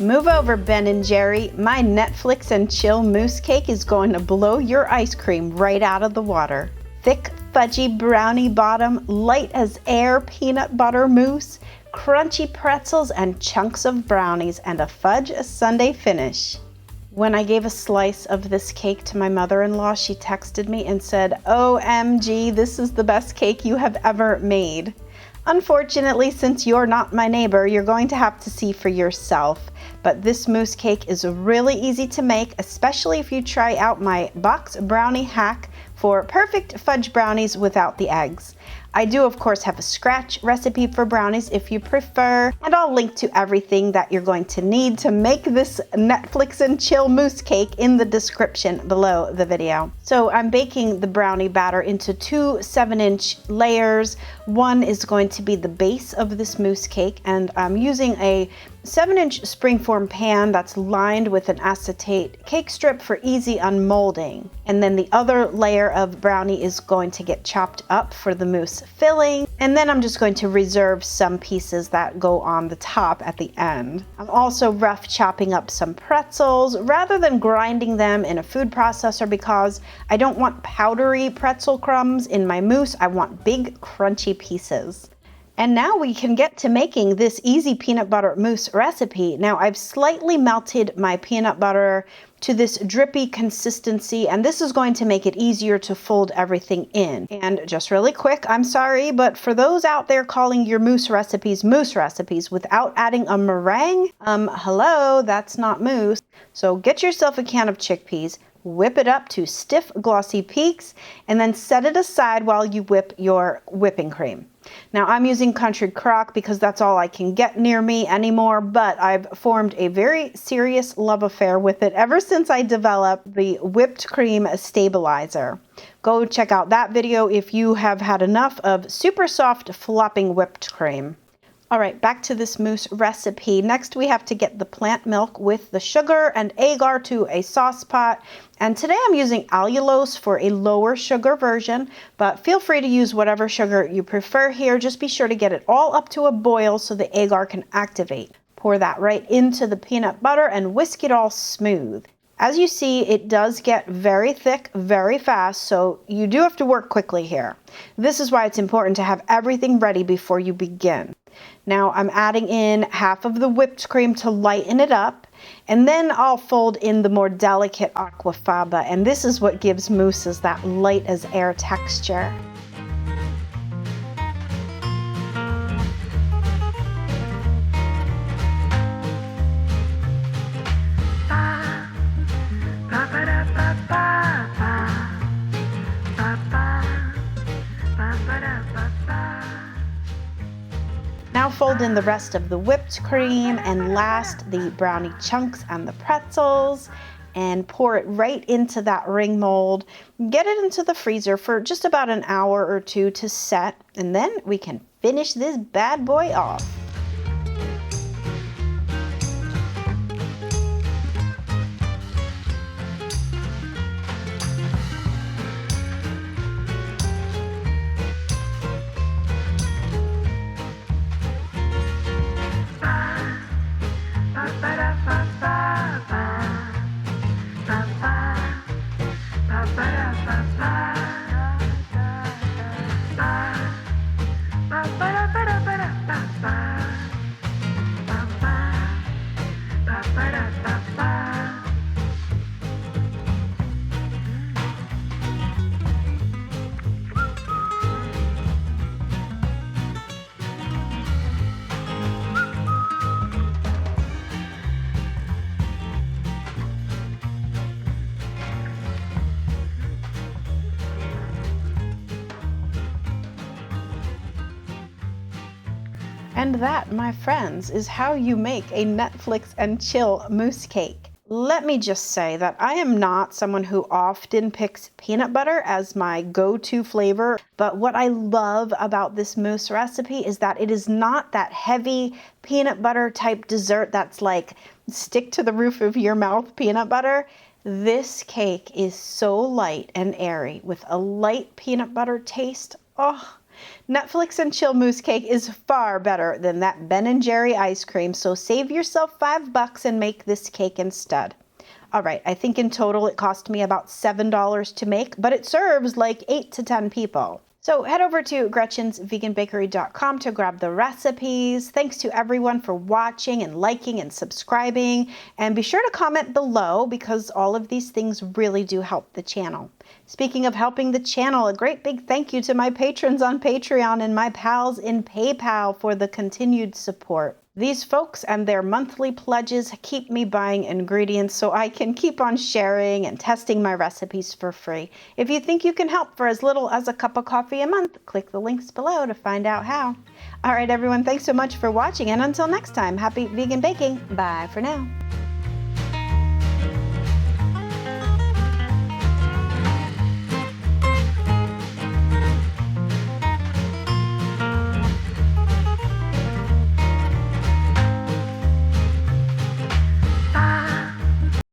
Move over, Ben and Jerry. My Netflix and chill mousse cake is going to blow your ice cream right out of the water. Thick, fudgy brownie bottom, light as air peanut butter mousse, crunchy pretzels and chunks of brownies, and a fudge sundae finish. When I gave a slice of this cake to my mother-in-law, she texted me and said, "OMG, this is the best cake you have ever made." Unfortunately, since you're not my neighbor, you're going to have to see for yourself. But this mousse cake is really easy to make, especially if you try out my box brownie hack for perfect fudge brownies without the eggs. I do, of course, have a scratch recipe for brownies if you prefer, and I'll link to everything that you're going to need to make this Netflix and chill mousse cake in the description below the video. So I'm baking the brownie batter into two 7-inch layers. One is going to be the base of this mousse cake, and I'm using a 7-inch springform pan that's lined with an acetate cake strip for easy unmolding. And then the other layer of brownie is going to get chopped up for the mousse filling. And then I'm just going to reserve some pieces that go on the top at the end. I'm also rough chopping up some pretzels rather than grinding them in a food processor because I don't want powdery pretzel crumbs in my mousse. I want big crunchy pieces. And now we can get to making this easy peanut butter mousse recipe. Now I've slightly melted my peanut butter to this drippy consistency, and this is going to make it easier to fold everything in. And just really quick, I'm sorry, but for those out there calling your mousse recipes without adding a meringue, hello, that's not mousse. So get yourself a can of chickpeas, whip it up to stiff, glossy peaks, and then set it aside while you whip your whipping cream. Now I'm using Country Crock because that's all I can get near me anymore, but I've formed a very serious love affair with it ever since I developed the whipped cream stabilizer. Go check out that video if you have had enough of super soft flopping whipped cream. All right, back to this mousse recipe. Next, we have to get the plant milk with the sugar and agar to a sauce pot. And today I'm using allulose for a lower sugar version, but feel free to use whatever sugar you prefer here. Just be sure to get it all up to a boil so the agar can activate. Pour that right into the peanut butter and whisk it all smooth. As you see, it does get very thick very fast, so you do have to work quickly here. This is why it's important to have everything ready before you begin. Now I'm adding in half of the whipped cream to lighten it up, and then I'll fold in the more delicate aquafaba, and this is what gives mousses that light as air texture. Now fold in the rest of the whipped cream, and last the brownie chunks and the pretzels, and pour it right into that ring mold. Get it into the freezer for just about an hour or two to set, and then we can finish this bad boy off. And that, my friends, is how you make a Netflix and chill mousse cake. Let me just say that I am not someone who often picks peanut butter as my go-to flavor, but what I love about this mousse recipe is that it is not that heavy peanut butter type dessert that's like stick to the roof of your mouth peanut butter. This cake is so light and airy with a light peanut butter taste. Oh, Netflix and chill mousse cake is far better than that Ben & Jerry ice cream, so save yourself $5 and make this cake instead. All right, I think in total it cost me about $7 to make, but it serves like 8 to 10 people. So head over to Gretchen'sVeganBakery.com to grab the recipes. Thanks to everyone for watching and liking and subscribing. And be sure to comment below because all of these things really do help the channel. Speaking of helping the channel, a great big thank you to my patrons on Patreon and my pals in PayPal for the continued support. These folks and their monthly pledges keep me buying ingredients so I can keep on sharing and testing my recipes for free. If you think you can help for as little as a cup of coffee a month, click the links below to find out how. All right, everyone, thanks so much for watching, and until next time, happy vegan baking. Bye for now.